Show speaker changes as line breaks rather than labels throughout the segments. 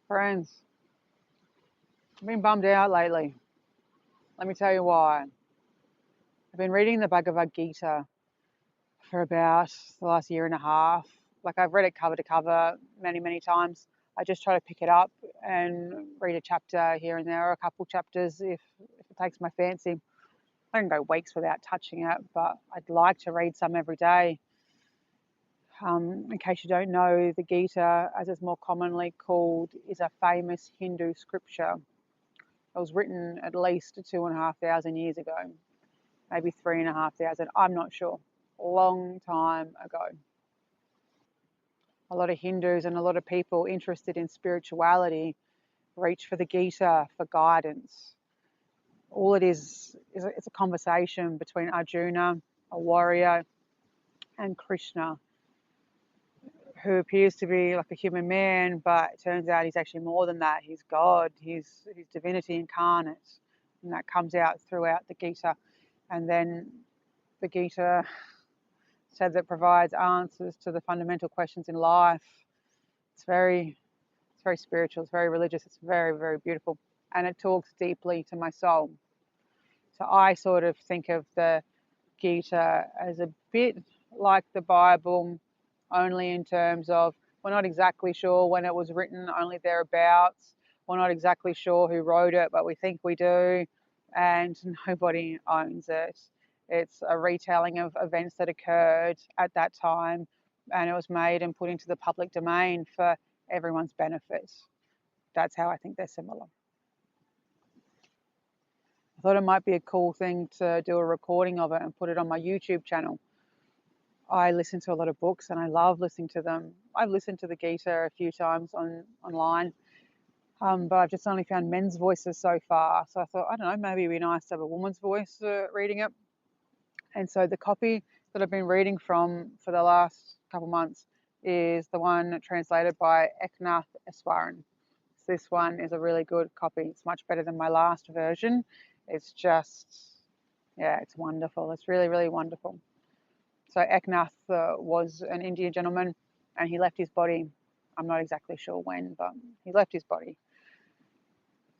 Friends, I've been bummed out lately. Let me tell you why. I've been reading the Bhagavad Gita for about the last year and a half. Like, I've read it cover to cover many, many times. I just try to pick it up and read a chapter here and there, or a couple chapters if it takes my fancy. I can go weeks without touching it, but I'd like to read some every day. In case you don't know, the Gita, as it's more commonly called, is a famous Hindu scripture. It was written at least 2,500 years ago, maybe 3,500. I'm not sure. A long time ago. A lot of Hindus and a lot of people interested in spirituality reach for the Gita for guidance. All it is it's a conversation between Arjuna, a warrior, and Krishna, who appears to be like a human man, but it turns out he's actually more than that. He's God, he's divinity incarnate. And that comes out throughout the Gita. And then the Gita said that provides answers to the fundamental questions in life. It's very spiritual, it's very religious, it's very, very beautiful. And it talks deeply to my soul. So I sort of think of the Gita as a bit like the Bible, only in terms of we're not exactly sure when it was written, only thereabouts. We're not exactly sure who wrote it, but we think we do, and nobody owns it. It's a retelling of events that occurred at that time, and it was made and put into the public domain for everyone's benefit. That's how I think they're similar. I thought it might be a cool thing to do a recording of it and put it on my YouTube channel. I listen to a lot of books and I love listening to them. I've listened to the Gita a few times online, but I've just only found men's voices so far. So I thought, I don't know, maybe it'd be nice to have a woman's voice reading it. And so the copy that I've been reading from for the last couple months is the one translated by Eknath Eswaran. This one is a really good copy. It's much better than my last version. It's just, yeah, it's wonderful. It's really, really wonderful. So Eknath was an Indian gentleman, and he left his body. I'm not exactly sure when, but he left his body.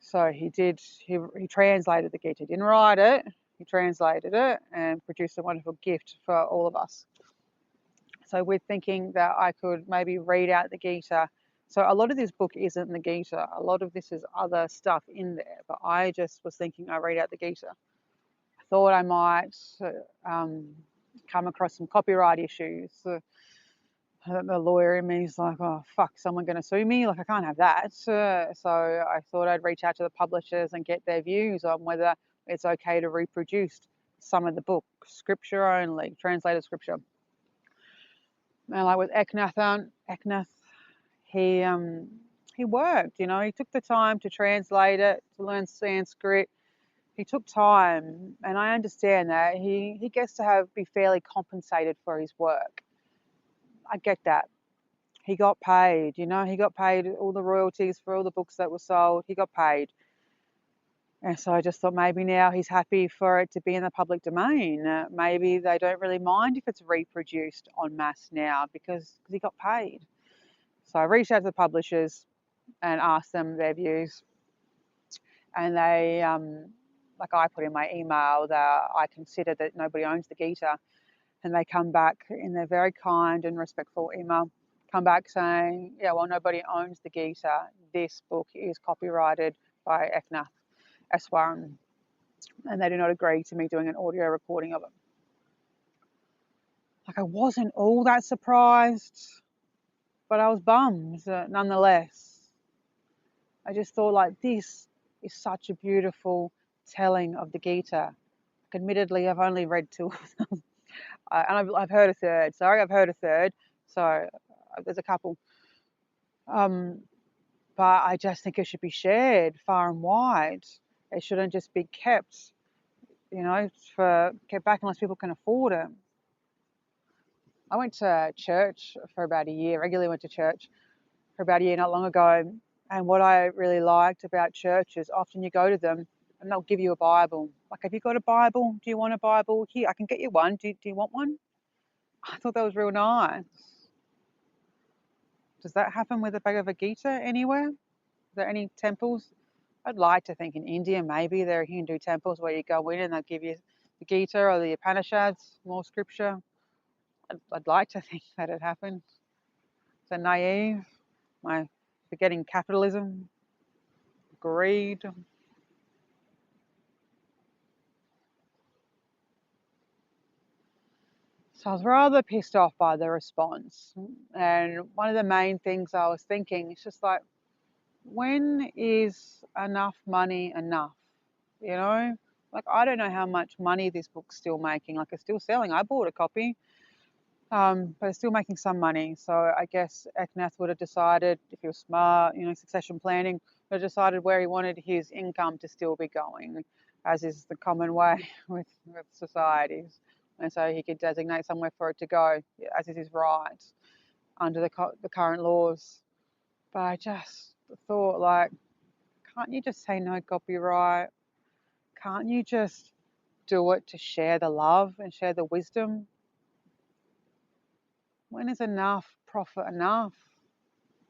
So he translated the Gita. He didn't write it. He translated it and produced a wonderful gift for all of us. So we're thinking that I could maybe read out the Gita. So a lot of this book isn't the Gita. A lot of this is other stuff in there. But I just was thinking I read out the Gita. I thought I might come across some copyright issues. The lawyer in me is like, oh, fuck, someone going to sue me? Like, I can't have that. So I thought I'd reach out to the publishers and get their views on whether it's okay to reproduce some of the book, scripture only, translated scripture. And like with Eknath, he worked, he took the time to translate it, to learn Sanskrit. He took time, and I understand that. He gets to be fairly compensated for his work. I get that. He got paid, he got paid all the royalties for all the books that were sold. He got paid. And so I just thought maybe now he's happy for it to be in the public domain. Maybe they don't really mind if it's reproduced en masse now because he got paid. So I reached out to the publishers and asked them their views. And they, like I put in my email that I consider that nobody owns the Gita. And they come back in their very kind and respectful email, come back saying, yeah, well, nobody owns the Gita. This book is copyrighted by Eknath Eswaran, and they do not agree to me doing an audio recording of it. Like, I wasn't all that surprised, but I was bummed nonetheless. I just thought, like, this is such a beautiful telling of the Gita. Like, admittedly, I've only read 2 of them. And I've heard a third. I've heard a third. So there's a couple. But I just think it should be shared far and wide. It shouldn't just be kept, kept back unless people can afford it. I went to church for about a year, regularly went to church for about a year not long ago. And what I really liked about church is often you go to them and they'll give you a Bible. Like, have you got a Bible? Do you want a Bible? Here, I can get you one. Do you want one? I thought that was real nice. Does that happen with the Bhagavad Gita anywhere? there any temples? I'd like to think in India maybe there are Hindu temples where you go in and they'll give you the Gita or the Upanishads, more scripture. I'd like to think that it happened. So naive, my forgetting capitalism, greed. So I was rather pissed off by the response. And one of the main things I was thinking is just like, when is enough money enough? You know? Like, I don't know how much money this book's still making. Like, it's still selling. I bought a copy, but it's still making some money. So I guess Eknath would have decided, if he was smart, succession planning, would have decided where he wanted his income to still be going, as is the common way with societies. And so he could designate somewhere for it to go, as is his right under the current laws. But I just thought, like, can't you just say no copyright? Can't you just do it to share the love and share the wisdom? When is enough profit enough?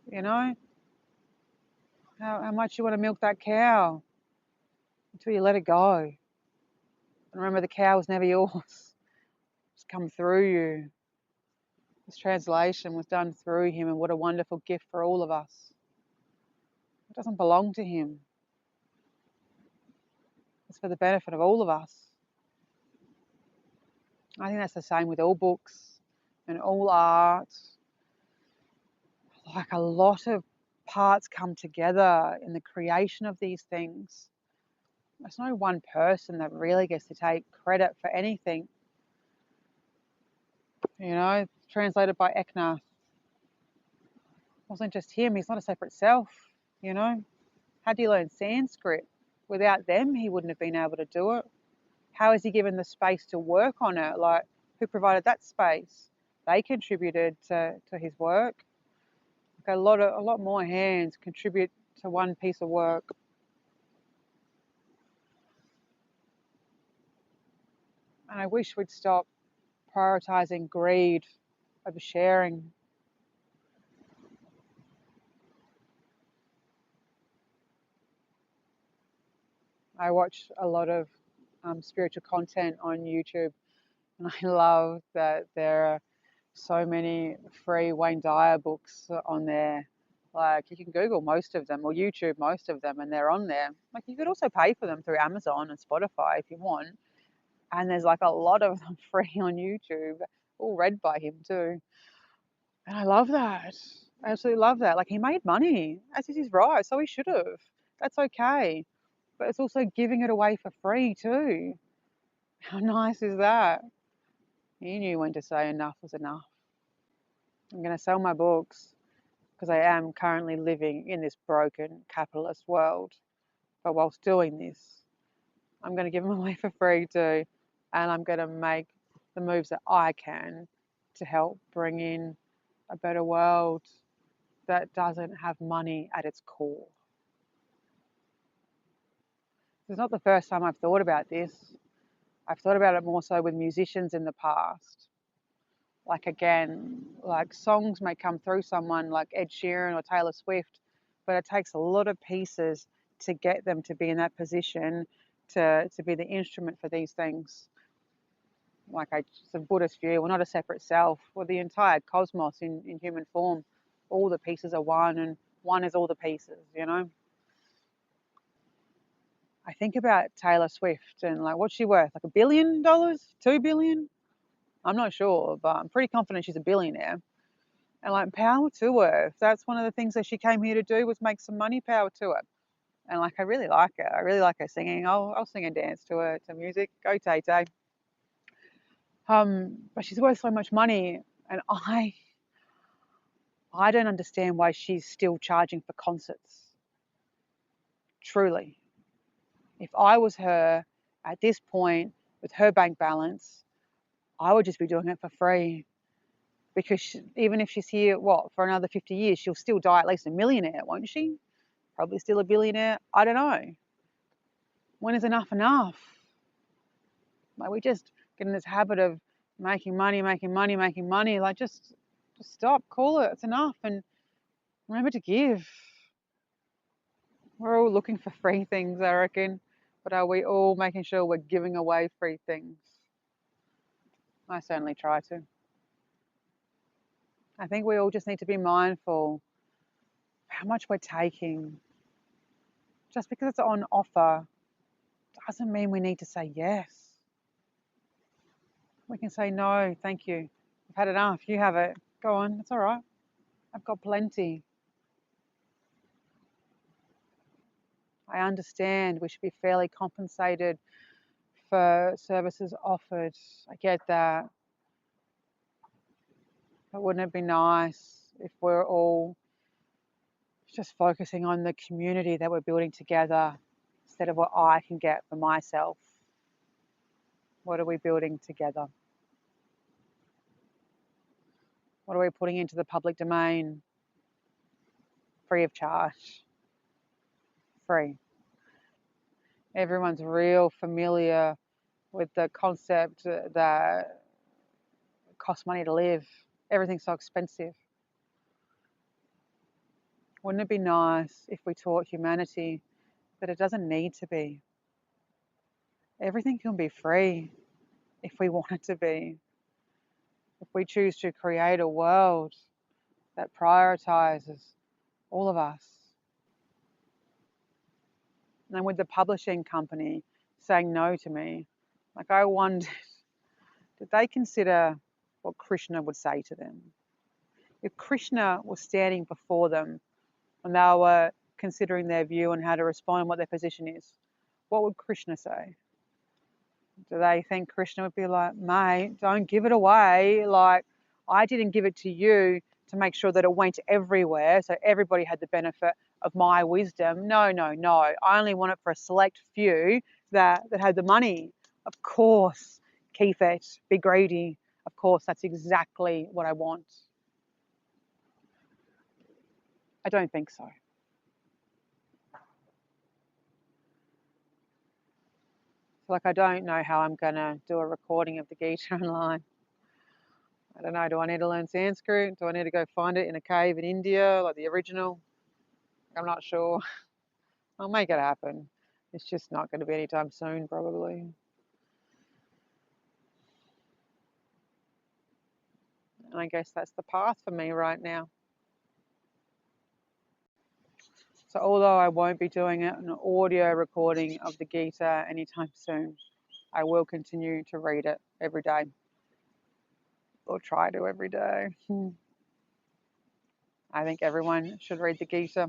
You know? How much you want to milk that cow until you let it go. And remember, the cow was never yours. It's come through you. This translation was done through him, and what a wonderful gift for all of us. It doesn't belong to him. It's for the benefit of all of us. I think that's the same with all books and all art. Like, a lot of parts come together in the creation of these things. There's no one person that really gets to take credit for anything. Translated by Eknath. It wasn't just him. He's not a separate self. How do you learn Sanskrit? Without them, he wouldn't have been able to do it. How is he given the space to work on it? Like, who provided that space? They contributed to his work. Like, a lot more hands contribute to one piece of work. And I wish we'd stop prioritizing greed over sharing. I watch a lot of spiritual content on YouTube, and I love that there are so many free Wayne Dyer books on there. Like, you can Google most of them or YouTube most of them, and they're on there. Like, you could also pay for them through Amazon and Spotify if you want. And there's like a lot of them free on YouTube, all read by him too. And I love that. I absolutely love that. Like, he made money, as is his right, so he should have. That's okay. But it's also giving it away for free too. How nice is that? He knew when to say enough was enough. I'm going to sell my books because I am currently living in this broken capitalist world. But whilst doing this, I'm going to give them away for free too. And I'm going to make the moves that I can to help bring in a better world that doesn't have money at its core. It's not the first time I've thought about this. I've thought about it more so with musicians in the past. Like, again, like, songs may come through someone like Ed Sheeran or Taylor Swift, but it takes a lot of pieces to get them to be in that position to be the instrument for these things. Like, it's a Buddhist view, we're not a separate self. We're the entire cosmos in human form. All the pieces are one, and one is all the pieces, I think about Taylor Swift and, like, what's she worth? Like $1 billion? $2 billion? I'm not sure, but I'm pretty confident she's a billionaire. And, like, power to her. If that's one of the things that she came here to do, was make some money, power to her. And, like, I really like her. I really like her singing. I'll sing and dance to her, to music. Go Tay Tay. But she's worth so much money, and I don't understand why she's still charging for concerts. Truly. If I was her at this point with her bank balance, I would just be doing it for free. Because even if she's here, for another 50 years, she'll still die at least a millionaire, won't she? Probably still a billionaire. I don't know. When is enough enough? Like, we just get in this habit of making money. Like, just stop, call it. It's enough, and remember to give. We're all looking for free things, I reckon. But are we all making sure we're giving away free things? I certainly try to. I think we all just need to be mindful of how much we're taking. Just because it's on offer doesn't mean we need to say yes. We can say no, thank you. I've had enough. You have it. Go on. It's all right. I've got plenty. I understand we should be fairly compensated for services offered. I get that. But wouldn't it be nice if we're all just focusing on the community that we're building together instead of what I can get for myself? What are we building together? What are we putting into the public domain free of charge? Free. Everyone's real familiar with the concept that it costs money to live. Everything's so expensive. Wouldn't it be nice if we taught humanity that it doesn't need to be? Everything can be free if we want it to be. If we choose to create a world that prioritizes all of us. And with the publishing company saying no to me, like I wondered, did they consider what Krishna would say to them? If Krishna was standing before them and they were considering their view and how to respond and what their position is, what would Krishna say? Do they think Krishna would be like, mate, don't give it away. Like, I didn't give it to you to make sure that it went everywhere so everybody had the benefit of my wisdom. No, no, no. I only want it for a select few that had the money. Of course, keep it, be greedy. Of course, that's exactly what I want. I don't think so. Like, I don't know how I'm going to do a recording of the Gita online. I don't know. Do I need to learn Sanskrit? Do I need to go find it in a cave in India, like the original? I'm not sure. I'll make it happen. It's just not going to be anytime soon, probably. And I guess that's the path for me right now. So, although I won't be doing an audio recording of the Gita anytime soon, I will continue to read it every day, or try to every day. I think everyone should read the Gita.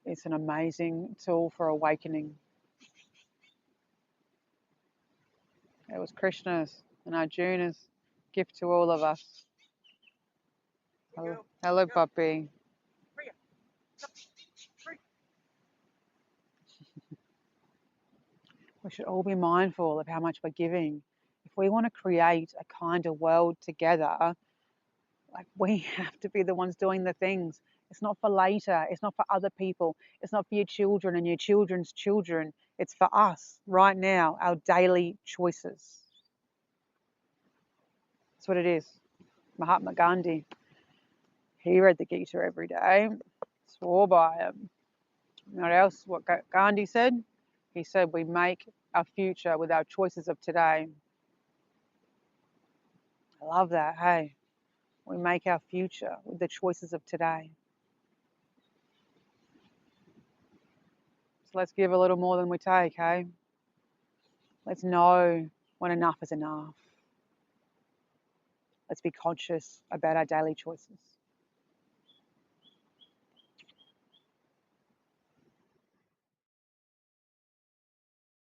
It's an amazing tool for awakening. It was Krishna's and Arjuna's gift to all of us. Hello, puppy. We should all be mindful of how much we're giving. If we want to create a kinder world together, like we have to be the ones doing the things. It's not for later. It's not for other people. It's not for your children and your children's children. It's for us right now, our daily choices. That's what it is. Mahatma Gandhi, he read the Gita every day, swore by it. You know what else? What Gandhi said? He said, we make our future with our choices of today. I love that, hey? We make our future with the choices of today. So let's give a little more than we take, hey? Let's know when enough is enough. Let's be conscious about our daily choices.